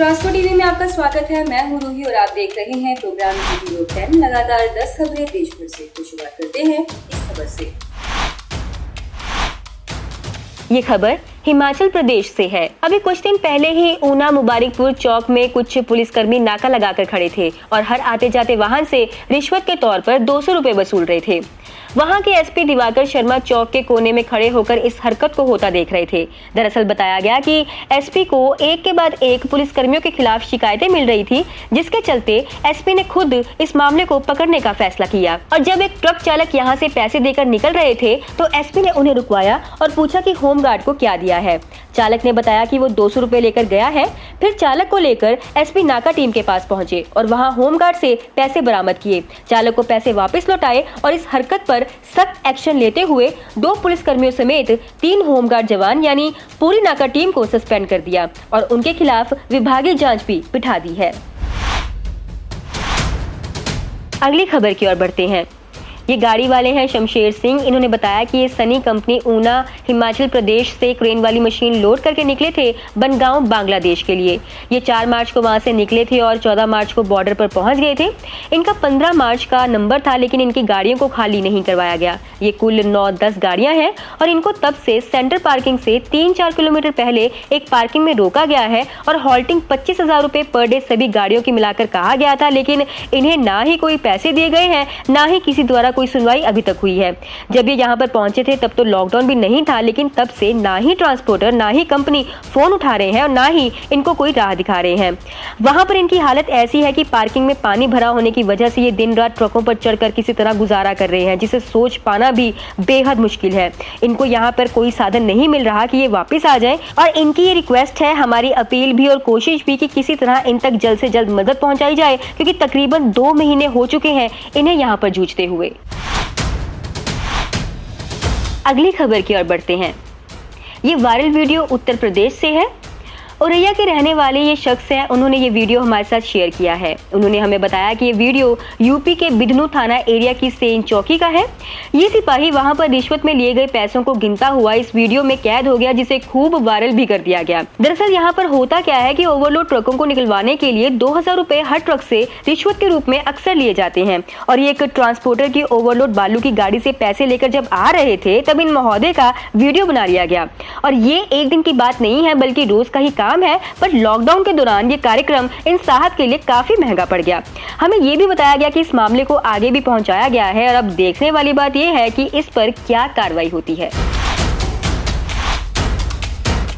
Transport TV में आपका स्वागत है। मैं हूं रूही और आप देख रहे हैं प्रोग्राम वीडियो 10। लगातार 10 खबरें देश भर से। तो शुरुआत करते हैं इस खबर से। ये खबर हिमाचल प्रदेश से है। अभी कुछ दिन पहले ही ऊना मुबारकपुर चौक में कुछ पुलिसकर्मी नाका लगाकर खड़े थे और हर आते जाते वाहन से रिश्वत के तौर पर 200 रुपए वसूल रहे थे। वहां के एसपी दिवाकर शर्मा चौक के कोने में खड़े होकर इस हरकत को होता देख रहे थे। दरअसल बताया गया कि एसपी को एक के बाद एक पुलिसकर्मियों के खिलाफ शिकायतें मिल रही थी, जिसके चलते एसपी ने खुद इस मामले को पकड़ने का फैसला किया। और जब एक ट्रक चालक यहां से पैसे देकर निकल रहे थे तो एसपी ने उन्हें रुकवाया और पूछा कि होमगार्ड को क्या दिया है। चालक ने बताया कि वो 200 रुपए लेकर गया है। फिर चालक को लेकर एसपी नाका टीम के पास पहुंचे और वहां होमगार्ड से पैसे बरामद किए। चालक को पैसे वापस लौटाए और इस हरकत पर सख्त एक्शन लेते हुए 2 पुलिसकर्मियों समेत 3 होमगार्ड जवान यानी पूरी नाका टीम को सस्पेंड कर दिया और उनके खिलाफ विभागीय जांच भी बिठा दी है। अगली खबर की ओर बढ़ते हैं। ये गाड़ी वाले हैं शमशेर सिंह। इन्होंने बताया कि ये सनी कंपनी ऊना हिमाचल प्रदेश से क्रेन वाली मशीन लोड करके निकले थे बनगांव बांग्लादेश के लिए। ये 4 मार्च को वहां से निकले थे और 14 मार्च को बॉर्डर पर पहुंच गए थे। इनका 15 मार्च का नंबर था, लेकिन इनकी गाड़ियों को खाली नहीं करवाया गया। ये कुल 9-10 गाड़ियां हैं और इनको तब से सेंटर पार्किंग से 3-4 किलोमीटर पहले एक पार्किंग में रोका गया है और हॉल्टिंग 25,000 रुपए पर डे सभी गाड़ियों की मिलाकर कहा गया था, लेकिन इन्हें ना ही कोई पैसे दिए गए हैं, ना ही किसी द्वारा कोई सुनवाई अभी तक हुई है। जब ये यहाँ पर पहुंचे थे तब तो लॉकडाउन भी नहीं था, लेकिन तब से ना ही ट्रांसपोर्टर ना ही कंपनी फोन उठा रहे हैं और ना ही इनको कोई राह दिखा रहे हैं। वहां पर इनकी हालत ऐसी है कि पार्किंग में पानी भरा होने की वजह से ये दिन रात ट्रकों पर चढ़कर किसी तरह गुजारा कर रहे हैं, जिसे सोच पाना भी बेहद मुश्किल है। इनको यहाँ पर कोई साधन नहीं मिल रहा कि ये वापिस आ जाए और इनकी ये रिक्वेस्ट है, हमारी अपील भी और कोशिश भी कि किसी तरह इन तक जल्द से जल्द मदद पहुंचाई जाए, क्योंकि तकरीबन 2 महीने हो चुके हैं इन्हें यहाँ पर जूझते हुए। अगली खबर की ओर बढ़ते हैं। ये वायरल वीडियो उत्तर प्रदेश से है। औरैया के रहने वाले ये शख्स हैं, उन्होंने ये वीडियो हमारे साथ शेयर किया है। उन्होंने हमें बताया कि ये वीडियो यूपी के बिधनू थाना एरिया की सेन चौकी का है। ये सिपाही वहां पर रिश्वत में लिए गए पैसों को गिनता हुआ इस वीडियो में कैद हो गया, जिसे खूब वायरल भी कर दिया गया। दरअसल यहाँ पर होता क्या है कि ओवरलोड ट्रकों को निकलवाने के लिए 2000 रुपए हर ट्रक से रिश्वत के रूप में अक्सर लिए जाते हैं और ये एक ट्रांसपोर्टर की ओवरलोड बालू की गाड़ी से पैसे लेकर जब आ रहे थे तब इन महोदय का वीडियो बना लिया गया। और ये एक दिन की बात नहीं है, बल्कि रोज का ही है, पर लॉकडाउन के दौरान ये कार्यक्रम इन साहब के लिए काफी महंगा पड़ गया। हमें ये भी बताया गया कि इस मामले को आगे भी पहुंचाया गया है और अब देखने वाली बात यह है कि इस पर क्या कार्रवाई होती है।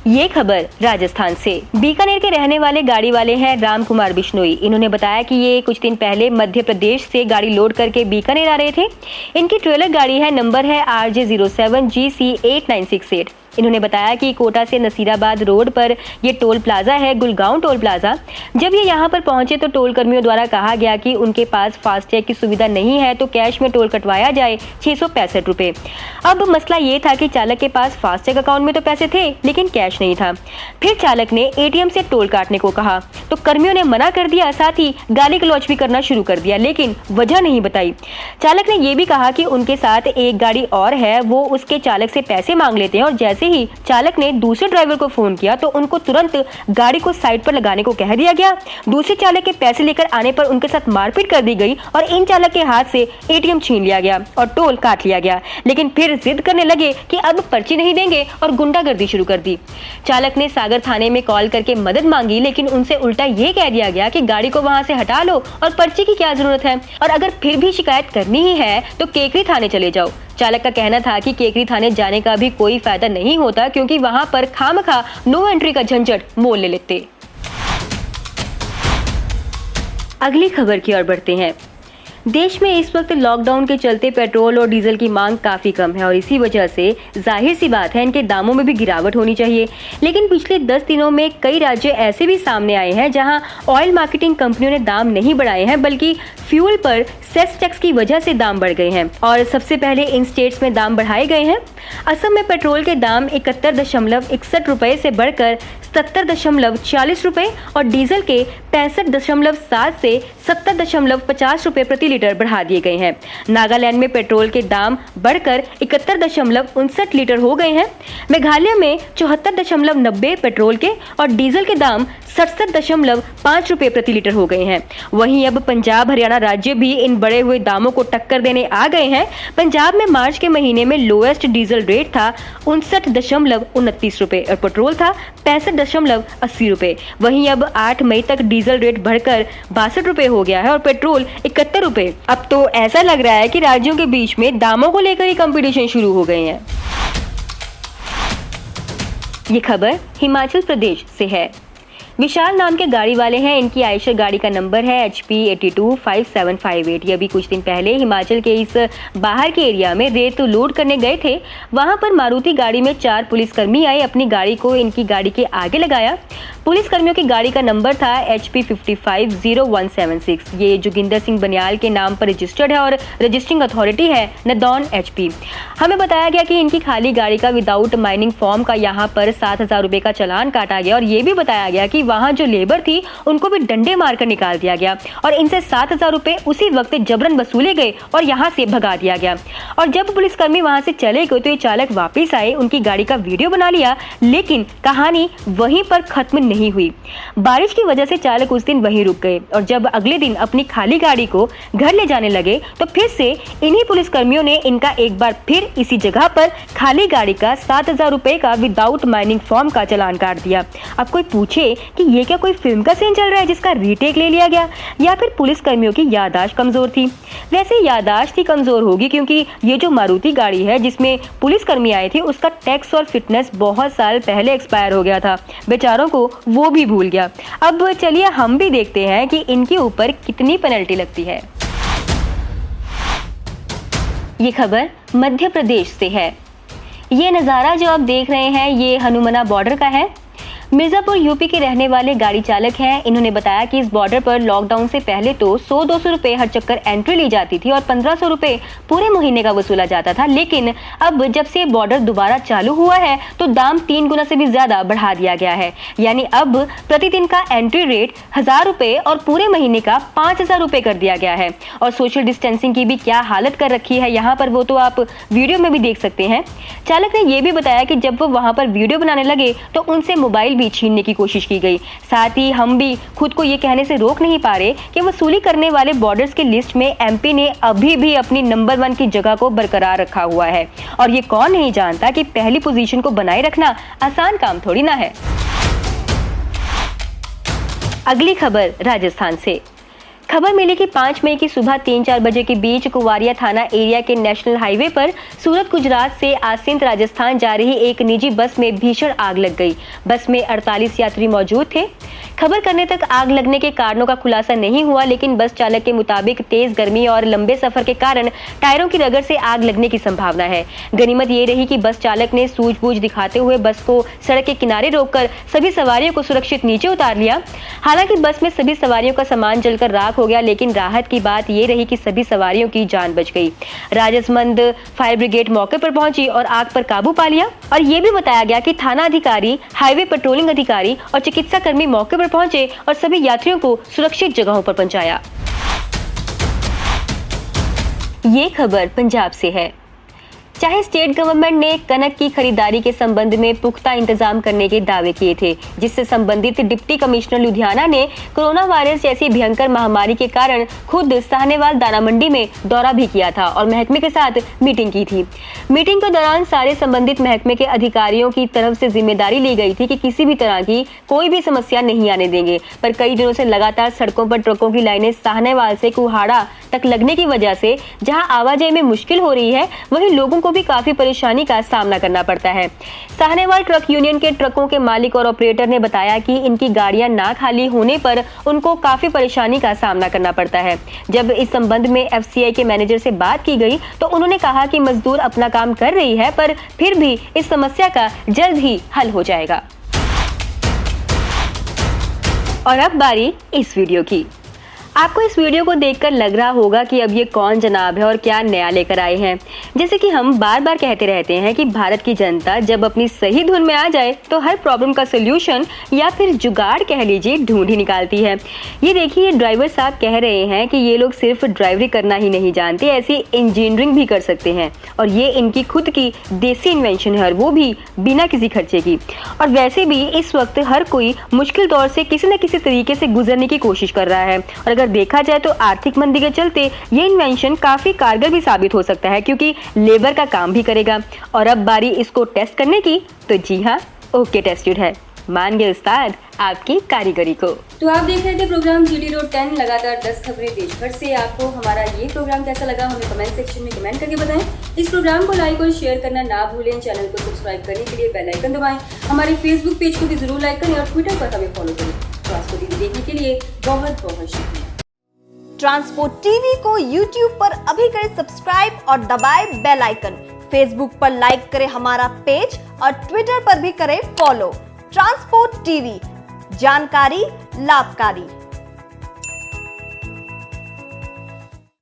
ये खबर राजस्थान से। बीकानेर के रहने वाले गाड़ी वाले हैं राम कुमार बिश्नोई। इन्होंने बताया कि ये कुछ दिन पहले मध्य प्रदेश से गाड़ी लोड करके बीकानेर आ रहे थे। इनकी ट्रेलर गाड़ी है, नंबर है RJ07GC8968। इन्होंने बताया कि कोटा से नसीराबाद रोड पर ये टोल प्लाजा है, गुलगांव टोल प्लाजा। जब ये यहाँ पर पहुंचे तो टोल कर्मियों द्वारा कहा गया कि उनके पास फास्टैग की सुविधा नहीं है, तो कैश में टोल कटवाया जाए 665 रुपए। अब मसला ये था कि चालक के पास फास्टैग अकाउंट में तो पैसे थे, लेकिन कैश नहीं था। फिर चालक ने ATM से टोल काटने को कहा तो कर्मियों ने मना कर दिया, साथ ही गाली गलौज भी करना शुरू कर दिया, लेकिन वजह नहीं बताई। चालक ने यह भी कहा कि उनके साथ एक गाड़ी और है, वो उसके चालक से पैसे मांग लेते हैं और जैसे ही चालक ने दूसरे ड्राइवर को फोन किया तो उनको तुरंत गाड़ी को साइड पर लगाने को कह दिया गया। दूसरे चालक के पैसे लेकर आने पर उनके साथ मारपीट कर दी गई और इन चालक के हाथ से ATM छीन लिया गया और टोल काट लिया गया। लेकिन फिर जिद करने लगे कि अब पर्ची नहीं देंगे और गुंडागर्दी शुरू कर दी। चालक ने सागर थाने में कॉल करके मदद मांगी, लेकिन उनसे उल्टा ये कह दिया गया कि गाड़ी को वहां से हटा लो और पर्ची की क्या जरूरत है, और अगर फिर भी शिकायत करनी ही है तो केकरी थाने चले जाओ। चालक का कहना था कि केकरी थाने जाने का भी कोई फायदा नहीं होता, क्योंकि वहां पर खामखा नो एंट्री का झंझट मोल ले लेते। अगली खबर की ओर बढ़ते हैं। देश में इस वक्त लॉकडाउन के चलते पेट्रोल और डीजल की मांग काफी कम है और इसी वजह से जाहिर सी बात है इनके दामों में भी गिरावट होनी चाहिए। लेकिन पिछले 10 दिनों में कई राज्य ऐसे भी सामने आए हैं जहां ऑयल मार्केटिंग कंपनियों ने दाम नहीं बढ़ाए हैं, बल्कि फ्यूल पर सेस टैक्स की वजह से दाम बढ़ गए हैं। और सबसे पहले इन स्टेट्स में दाम बढ़ाए गए हैं। असम में पेट्रोल के दाम 71.61 रुपए से बढ़कर 70.40 रुपए और डीजल के 65.7 से 70.50 रुपए प्रति लीटर बढ़ा दिए गए हैं। नागालैंड में पेट्रोल के दाम बढ़कर 71.59 लीटर हो गए हैं। मेघालय में 74.90 पेट्रोल के और डीजल के दाम 67.5 रुपए प्रति लीटर हो गए हैं। वहीं अब पंजाब हरियाणा राज्य भी इन बढ़े हुए दामों को टक्कर देने आ गए हैं। पंजाब में मार्च के महीने में लोएस्ट डीजल रेट था 59.29 रुपए और पेट्रोल था 65.80 रुपए। वहीं अब 8 मई तक डीजल रेट बढ़कर 62 रुपए हो गया है और पेट्रोल 71 रुपए। अब तो ऐसा लग रहा है कि राज्यों के बीच में दामों को लेकर ही कंपटीशन शुरू हो गए हैं। ये खबर हिमाचल प्रदेश से है। विशाल नाम के गाड़ी वाले हैं। इनकी आयशर गाड़ी का नंबर है HP 825758। ये अभी कुछ दिन पहले हिमाचल के इस बाहर के एरिया में रेत लोड करने गए थे। वहां पर मारुति गाड़ी में 4 पुलिसकर्मी आए, अपनी गाड़ी को इनकी गाड़ी के आगे लगाया। पुलिसकर्मियों की गाड़ी का नंबर था HP 550176। ये जोगिंदर सिंह बनियाल के नाम पर रजिस्टर्ड है और रजिस्टरिंग अथॉरिटी है नदौन HP। हमें बताया गया कि इनकी खाली गाड़ी का विदाउट माइनिंग फॉर्म का यहाँ पर 7,000 रुपए का चालान काटा गया और ये भी बताया गया कि वहां जो लेबर थी उनको भी डंडे मारकर निकाल दिया गया और इनसे 7,000 रुपए उसी वक्त जबरन वसूले गए और यहां से भगा दिया गया। और जब पुलिसकर्मी वहां से चले गए तो ये चालक वापस आए, उनकी गाड़ी का वीडियो बना लिया, लेकिन कहानी वहीं पर खत्म नहीं हुई। बारिश की वजह से चालक उस दिन वहीं रुक गए और जब अगले दिन अपनी खाली गाड़ी को घर ले जाने लगे तो फिर से इन्हीं पुलिसकर्मियों ने इनका एक बार फिर इसी जगह पर खाली गाड़ी का 7,000 रुपए का विदाउट माइनिंग फॉर्म का चालान काट दिया। अब कोई पूछे कि ये क्या कोई फिल्म का सीन चल रहा है जिसका रीटेक ले लिया गया, या फिर पुलिसकर्मियों की याददाश्त कमजोर थी? वैसे याददाश्त ही कमजोर होगी क्योंकि ये जो मारुति गाड़ी है जिसमें पुलिसकर्मी आए थे उसका टैक्स और फिटनेस बहुत साल पहले एक्सपायर हो गया था। बेचारों को वो भी भूल गया। अब चलिए हम भी देखते हैं कि इनके ऊपर कितनी पेनल्टी लगती है। ये खबर मध्य प्रदेश से है। ये नज़ारा जो आप देख रहे हैं ये हनुमना बॉर्डर का है। मिर्जापुर यूपी के रहने वाले गाड़ी चालक हैं। इन्होंने बताया कि इस बॉर्डर पर लॉकडाउन से पहले तो 100-200 रुपए हर चक्कर एंट्री ली जाती थी और 1500 रुपए पूरे महीने का वसूला जाता था, लेकिन अब जब से बॉर्डर दोबारा चालू हुआ है तो दाम 3 गुना से भी ज्यादा बढ़ा दिया गया है। यानी अब प्रतिदिन का एंट्री रेट 1000 रुपए और पूरे महीने का 5000 रुपए कर दिया गया है। और सोशल डिस्टेंसिंग की भी क्या हालत कर रखी है यहाँ पर, वो तो आप वीडियो में भी देख सकते हैं। चालक ने यह भी बताया कि जब वो वहां पर वीडियो बनाने लगे तो उनसे मोबाइल छीनने की कोशिश की गई। साथ ही हम भी खुद को ये कहने से रोक नहीं पा रहे कि वसूली करने वाले बॉर्डर्स की लिस्ट में MP ने अभी भी अपनी नंबर 1 की जगह को बरकरार रखा हुआ है और ये कौन नहीं जानता कि पहली पोजीशन को बनाए रखना आसान काम थोड़ी ना है। अगली खबर राजस्थान से। खबर मिली कि 5 मई की सुबह 3-4 बजे के बीच कुवारिया थाना एरिया के नेशनल हाईवे पर सूरत गुजरात से आसिंद राजस्थान जा रही एक निजी बस में भीषण आग लग गई। बस में 48 यात्री मौजूद थे। खबर करने तक आग लगने के कारणों का खुलासा नहीं हुआ, लेकिन बस चालक के मुताबिक तेज गर्मी और लंबे सफर के कारण टायरों की रगड़ से आग लगने की संभावना है। गनीमत ये रही कि बस चालक ने सूझबूझ दिखाते हुए बस को सड़क के किनारे रोककर सभी सवारियों को सुरक्षित नीचे उतार लिया। हालांकि बस में सभी सवारियों का सामान जलकर राख हो गया, लेकिन राहत की बात ये रही कि सभी सवारियों की जान बच गई। राजसमंद फायर ब्रिगेड मौके पर पहुंची और आग पर काबू पा लिया। और ये भी बताया गया कि थाना अधिकारी, हाईवे पेट्रोलिंग अधिकारी और चिकित्सा कर्मी मौके पर पहुंचे और सभी यात्रियों को सुरक्षित जगहों पर पहुंचाया। ये खबर पंजाब से है। चाहे स्टेट गवर्नमेंट ने कनक की खरीदारी के संबंध में पुख्ता इंतजाम करने के दावे किए थे, जिससे संबंधित डिप्टी कमिश्नर लुधियाना ने कोरोना वायरस जैसी भयंकर महामारी के कारण खुद साहनेवाल दाना मंडी में दौरा भी किया था और महकमे के साथ मीटिंग की थी। मीटिंग के दौरान सारे संबंधित महकमे के अधिकारियों की तरफ से जिम्मेदारी ली गई थी कि किसी भी तरह की कोई भी समस्या नहीं आने देंगे, पर कई दिनों से लगातार सड़कों पर ट्रकों की लाइनें साहनेवाल से कुहाड़ा तक लगने की वजह से जहां आवाजाही में मुश्किल हो रही है, वहीं लोगों को भी काफी परेशानी का सामना करना पड़ता है। साहनेवाल ट्रक यूनियन के ट्रकों के मालिक और ऑपरेटर ने बताया कि इनकी गाड़ियां ना खाली होने पर उनको काफी परेशानी का सामना करना पड़ता है। जब इस संबंध में FCI के मैनेजर से बात की गई तो उन्होंने कहा कि मजदूर अपना काम कर रही है, पर फिर भी इस समस्या का जल्द ही हल हो जाएगा। और अब बारी इस वीडियो की। आपको इस वीडियो को देखकर लग रहा होगा कि अब ये कौन जनाब है और क्या नया लेकर आए हैं। जैसे कि हम बार बार कहते रहते हैं कि भारत की जनता जब अपनी सही धुन में आ जाए तो हर प्रॉब्लम का सोल्यूशन या फिर जुगाड़ कह लीजिए ढूंढ ही निकालती है। ये देखिए, ड्राइवर साहब कह रहे हैं कि ये लोग सिर्फ ड्राइवरी करना ही नहीं जानते, ऐसी इंजीनियरिंग भी कर सकते हैं और ये इनकी खुद की देसी इन्वेंशन है और वो भी बिना किसी खर्चे की। और वैसे भी इस वक्त हर कोई मुश्किल दौर से किसी न किसी तरीके से गुजरने की कोशिश कर रहा है और अगर देखा जाए तो आर्थिक मंदी के चलते ये इन्वेंशन काफी कारगर भी साबित हो सकता है, क्योंकि लेबर का काम भी करेगा। और अब बारी इसको टेस्ट करने की, तो जी हाँ, ओके टेस्टेड है, मान गए उस्ताद आपकी कारीगरी को। तो आप देख रहे थे प्रोग्राम जीडी रोड 10 लगातार 10 खबरें देश भर से। आपको हमारा ये प्रोग्राम कैसा लगा हमें कमेंट सेक्शन में कमेंट करके बताएं। इस प्रोग्राम को लाइक और शेयर करना ना भूलें। चैनल को सब्सक्राइब करने के लिए बेल आइकन दबाएं। हमारे फेसबुक पेज को भी जरूर लाइक करें और ट्विटर पर हमें फॉलो करें। ट्रांसपोर्ट टीवी देखने के लिए बहुत बहुत शुक्रिया। ट्रांसपोर्ट टीवी को यूट्यूब पर अभी करें सब्सक्राइब और दबाएं बेल आइकन। फेसबुक पर लाइक करें हमारा पेज और ट्विटर पर भी करें फॉलो। ट्रांसपोर्ट टीवी, जानकारी लाभकारी।